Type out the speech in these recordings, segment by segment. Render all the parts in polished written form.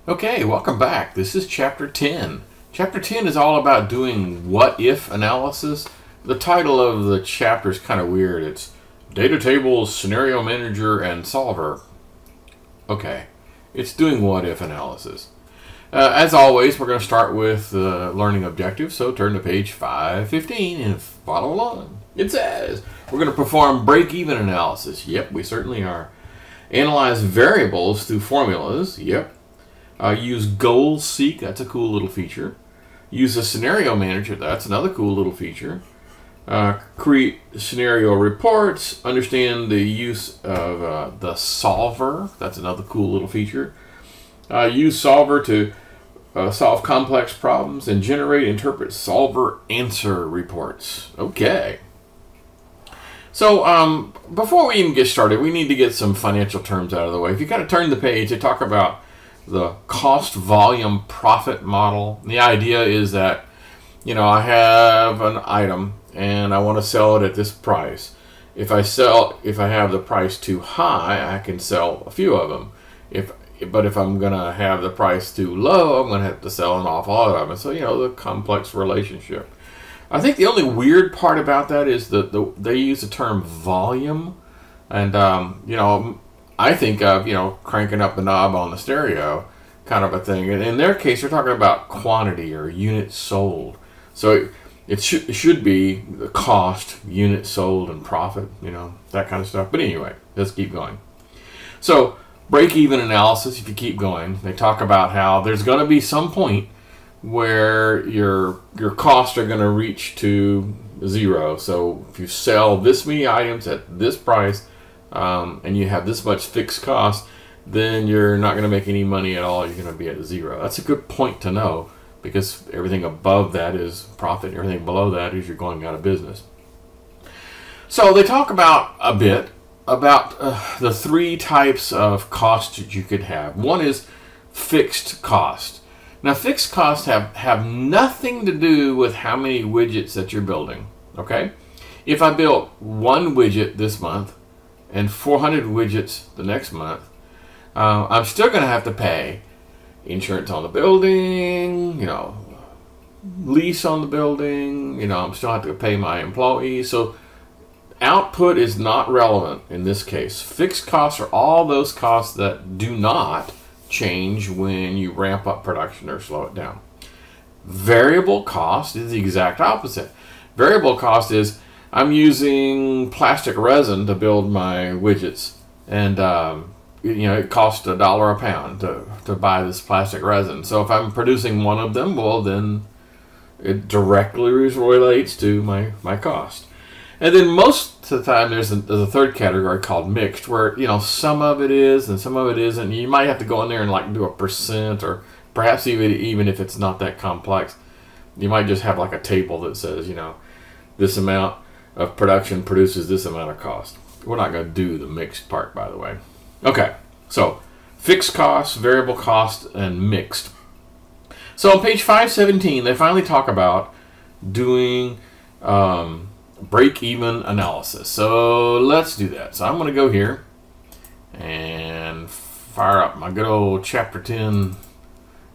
Okay, welcome back. This is Chapter 10. Chapter 10 is all about doing what-if analysis. The title of the chapter is kind of weird. It's Data Tables, Scenario Manager, and Solver. Okay, it's doing what-if analysis. As always, we're going to start with learning objectives, so turn to page 515 and follow along. It says, we're going to perform break-even analysis. Yep, we certainly are. Analyze variables through formulas. Yep. Use goal seek, that's a cool little feature. Use a scenario manager, that's another cool little feature. Create scenario reports, understand the use of the solver, that's another cool little feature. Use solver to solve complex problems and generate, interpret solver answer reports. Okay. So before we even get started, we need to get some financial terms out of the way. If you kind of turn the page, they talk about the cost volume profit model. The idea is that, you know, I have an item and I want to sell it at this price. If I have the price too high, I can sell a few of them. But if I'm going to have the price too low, I'm going to have to sell an awful lot of them. So, you know, the complex relationship. I think the only weird part about that is that they use the term volume. And, you know, I think of, you know, cranking up the knob on the stereo kind of a thing. And in their case, they're talking about quantity or units sold. So it should be the cost, units sold, and profit, you know, that kind of stuff. But anyway, let's keep going. So break-even analysis, if you keep going, they talk about how there's going to be some point where your costs are going to reach to zero. So if you sell this many items at this price, and you have this much fixed cost, then you're not going to make any money at all. You're going to be at zero. That's a good point to know, because everything above that is profit, and everything below that is you're going out of business. So they talk about a bit about the three types of costs that you could have. One is fixed cost. Now, fixed costs have nothing to do with how many widgets that you're building. Okay, if I built one widget this month and 400 widgets the next month, I'm still going to have to pay insurance on the building, you know, lease on the building, you know, I'm still have to pay my employees. So output is not relevant in this case. Fixed costs are all those costs that do not change when you ramp up production or slow it down. Variable cost is the exact opposite. Variable cost is I'm using plastic resin to build my widgets, and you know, it costs $1 a pound to buy this plastic resin. So if I'm producing one of them, well, then it directly relates to my cost. And then most of the time there's a third category called mixed, where, you know, some of it is and some of it isn't. You might have to go in there and like do a percent, or perhaps even if it's not that complex, you might just have like a table that says, you know, this amount of production produces this amount of cost. We're not going to do the mixed part, by the way. Okay, so fixed costs, variable cost, and mixed. So on page 517, they finally talk about doing break-even analysis. So let's do that. So I'm going to go here and fire up my good old Chapter 10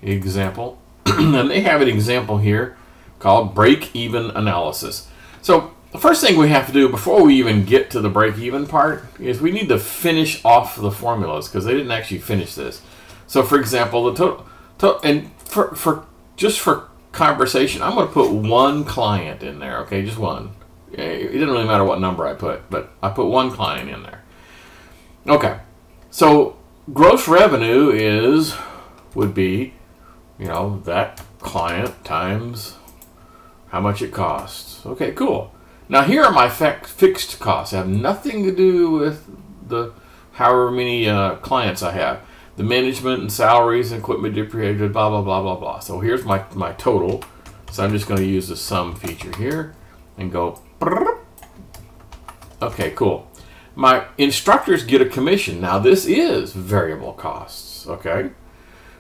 example. And they have an example here called break-even analysis. So the first thing we have to do before we even get to the break-even part is we need to finish off the formulas, because they didn't actually finish this. So for example, the total, and just for conversation, I'm going to put one client in there, okay, just one. It didn't really matter what number I put, but I put one client in there. Okay, so gross revenue would be, you know, that client times how much it costs. Okay, cool. Now here are my fixed costs. They have nothing to do with the however many clients I have. The management and salaries and equipment depreciated, blah, blah, blah, blah, blah. So here's my total. So I'm just going to use the sum feature here and go. Okay, cool. My instructors get a commission. Now this is variable costs, okay?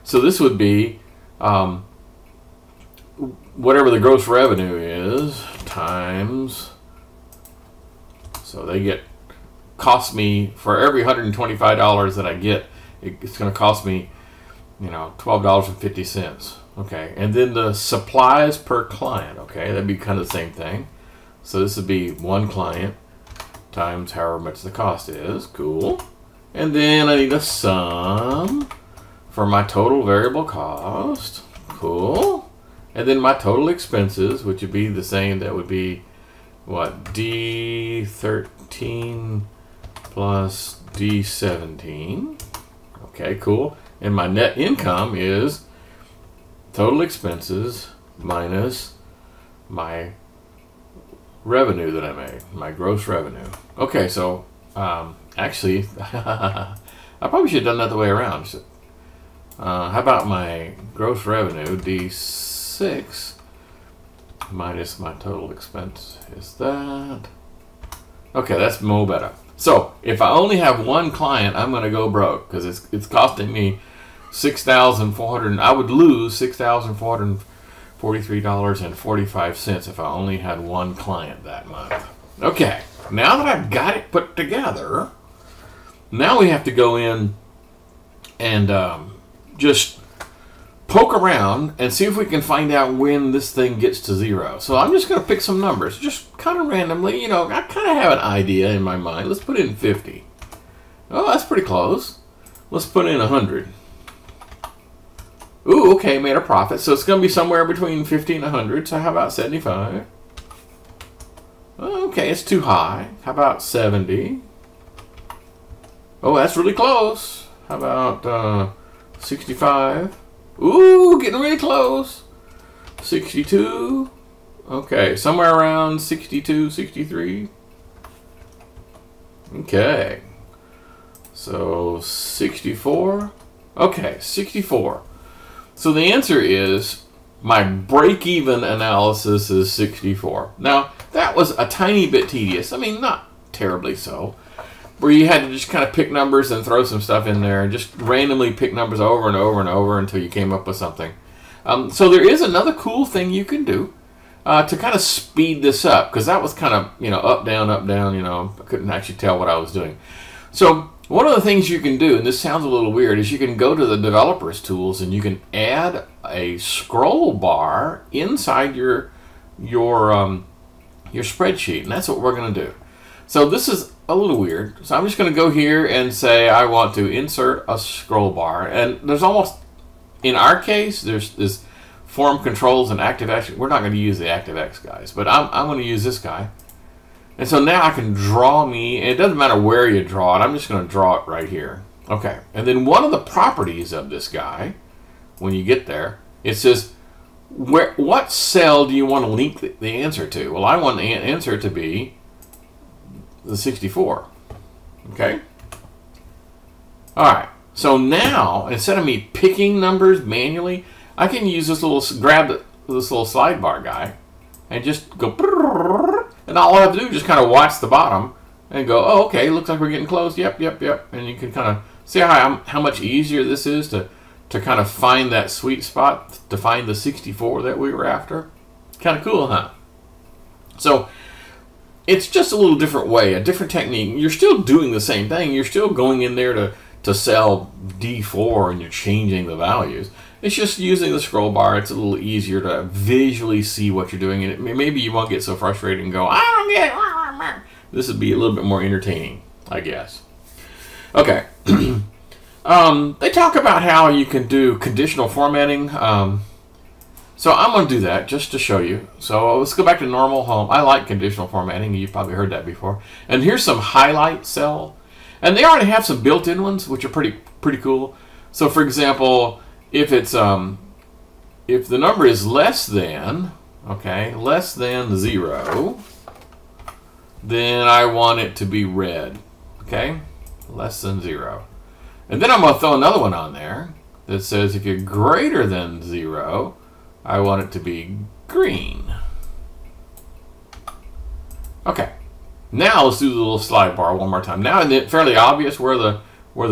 So this would be whatever the gross revenue is times, so they cost me, for every $125 that I get, it's going to cost me you know, $12.50. Okay, and then the supplies per client. Okay, that'd be kind of the same thing. So this would be one client times however much the cost is. Cool. And then I need a sum for my total variable cost. Cool. And then my total expenses, which would be the same. That would be what? D13 plus D17. Okay, cool. And my net income is total expenses minus my revenue that I made, my gross revenue. Okay, so actually, I probably should have done that the way around. So, how about my gross revenue, D6 minus my total expense is that. Okay, that's more better. So if I only have one client, I'm going to go broke because it's costing me $6,400. I would lose $6,443.45 if I only had one client that month. Okay, now that I've got it put together, now we have to go in and just poke around and see if we can find out when this thing gets to zero. So I'm just going to pick some numbers, just kind of randomly. You know, I kind of have an idea in my mind. Let's put in 50. Oh, that's pretty close. Let's put in 100. Ooh, okay, made a profit. So it's going to be somewhere between 50 and 100. So how about 75? Okay, it's too high. How about 70? Oh, that's really close. How about 65? Ooh, getting really close. 62. Okay, somewhere around 62, 63. Okay. So 64. Okay, 64. So the answer is my break-even analysis is 64. Now, that was a tiny bit tedious. I mean, not terribly so. Where you had to just kind of pick numbers and throw some stuff in there and just randomly pick numbers over and over and over until you came up with something. So there is another cool thing you can do to kind of speed this up, because that was kind of, you know, up, down, you know, I couldn't actually tell what I was doing. So one of the things you can do, and this sounds a little weird, is you can go to the developers tools and you can add a scroll bar inside your spreadsheet, and that's what we're going to do. So this is a little weird. So I'm just going to go here and say I want to insert a scroll bar. And there's almost, in our case, there's this form controls and ActiveX. We're not going to use the ActiveX guys, but I'm going to use this guy. And so now I can draw me, and it doesn't matter where you draw it. I'm just going to draw it right here. Okay. And then one of the properties of this guy, when you get there, it says, what cell do you want to link the answer to? Well, I want the answer to be the 64. Okay. All right. So now, instead of me picking numbers manually, I can use this little, grab this little slide bar guy and just go, and all I have to do is just kind of watch the bottom and go, oh, okay, looks like we're getting close. Yep. And you can kind of see how much easier this is to kind of find that sweet spot, to find the 64 that we were after. Kind of cool, huh? So it's just a little different way, a different technique. You're still doing the same thing. You're still going in there to cell D4 and you're changing the values. It's just using the scroll bar. It's a little easier to visually see what you're doing. And maybe you won't get so frustrated and go, I don't get it. This would be a little bit more entertaining, I guess. Okay. They talk about how you can do conditional formatting. So I'm going to do that just to show you. So let's go back to normal home. I like conditional formatting. You've probably heard that before. And here's some highlight cell. And they already have some built-in ones, which are pretty cool. So for example, if it's if the number is less than, okay, less than 0, then I want it to be red. Okay, less than 0. And then I'm going to throw another one on there that says if you're greater than 0, I want it to be green. Okay. Now let's do the little slide bar one more time. Now it's fairly obvious where the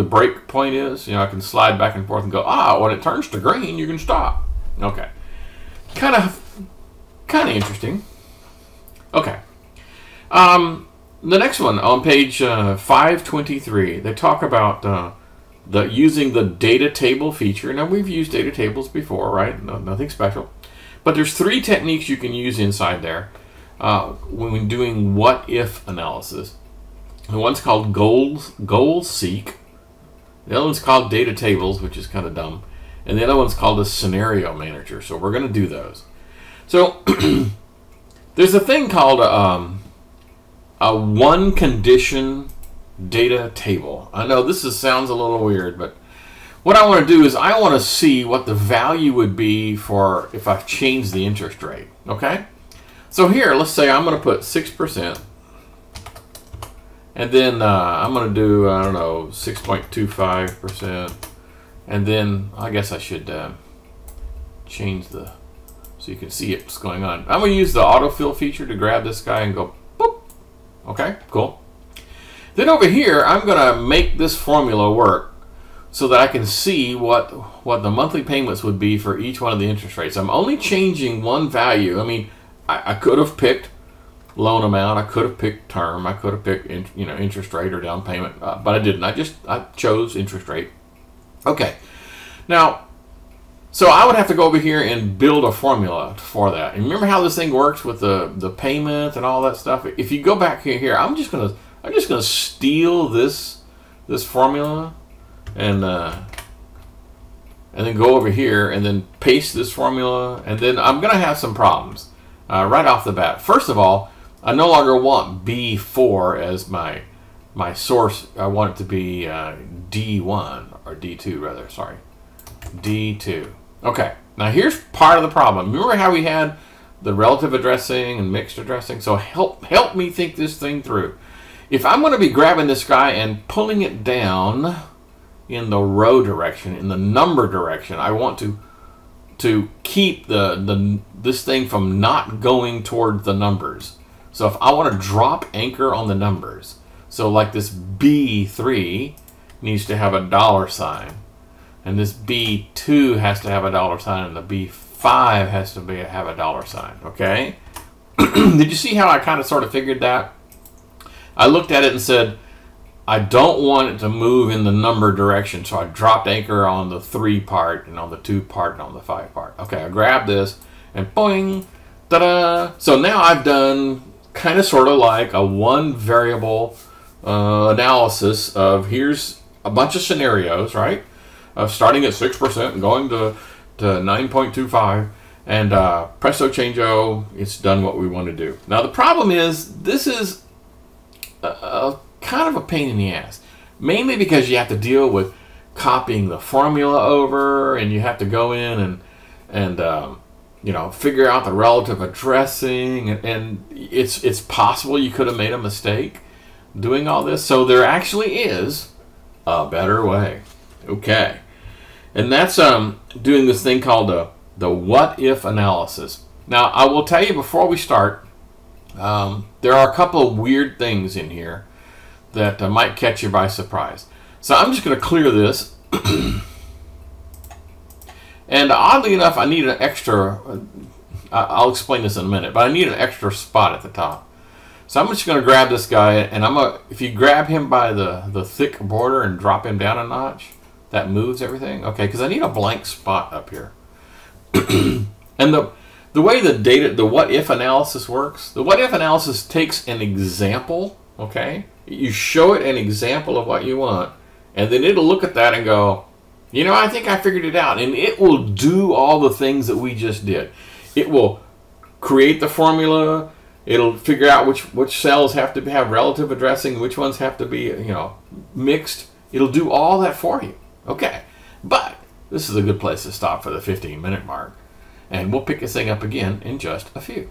break point is. You know, I can slide back and forth and go, when it turns to green, you can stop. Okay. Kind of interesting. Okay. The next one on page 523, they talk about using the data table feature. Now, we've used data tables before, right? Nothing special. But there's 3 techniques you can use inside there when doing what-if analysis. The one's called goal seek. The other one's called data tables, which is kind of dumb. And the other one's called a scenario manager. So we're going to do those. So there's a thing called a one condition data table. I know this sounds a little weird, but what I want to do is I want to see what the value would be for if I change the interest rate. Okay? So here, let's say I'm going to put 6%. And then I'm going to do, I don't know, 6.25%. And then I guess I should change the, so you can see what's going on. I'm going to use the autofill feature to grab this guy and go, boop. Okay, cool. Then over here, I'm going to make this formula work so that I can see what the monthly payments would be for each one of the interest rates. I'm only changing one value. I mean, I could have picked loan amount, I could have picked term, I could have picked interest rate or down payment, but I didn't. I chose interest rate. Okay, now, so I would have to go over here and build a formula for that. And remember how this thing works with the payment and all that stuff? If you go back here, I'm just gonna steal this formula and then go over here and then paste this formula, and then I'm gonna have some problems right off the bat. First of all, I no longer want B4 as my source. I want it to be D1 or D2 rather. Sorry, D2. Okay. Now here's part of the problem. Remember how we had the relative addressing and mixed addressing? So help me think this thing through. If I'm going to be grabbing this guy and pulling it down in the row direction, in the number direction, I want to keep this thing from not going toward the numbers. So if I want to drop anchor on the numbers, so like this B3 needs to have a $sign, and this B2 has to have a $sign, and the B5 has to have a $sign. Okay? Did you see how I kind of sort of figured that? I looked at it and said, I don't want it to move in the number direction, so I dropped anchor on the 3 part and on the 2 part and on the 5 part. Okay, I grabbed this and boing, ta-da! So now I've done kind of sort of like a one variable analysis of here's a bunch of scenarios, right? Starting at 6% and going to 9.25, and presto changeo, it's done what we want to do. Now the problem is this is kind of a pain in the ass, mainly because you have to deal with copying the formula over, and you have to go in and figure out the relative addressing, and it's possible you could have made a mistake doing all this. So there actually is a better way. Okay, and that's doing this thing called the what if analysis. Now I will tell you before we start, there are a couple of weird things in here that might catch you by surprise. So I'm just going to clear this. And oddly enough, I need an extra, I'll explain this in a minute, but I need an extra spot at the top. So I'm just going to grab this guy, and if you grab him by the thick border and drop him down a notch, that moves everything. Okay, because I need a blank spot up here. And the way the what if analysis works, the what if analysis takes an example, okay? You show it an example of what you want, and then it'll look at that and go, I think I figured it out. And it will do all the things that we just did. It will create the formula. It'll figure out which cells have to have relative addressing, which ones have to be, mixed. It'll do all that for you. Okay. But this is a good place to stop for the 15-minute mark. And we'll pick this thing up again in just a few.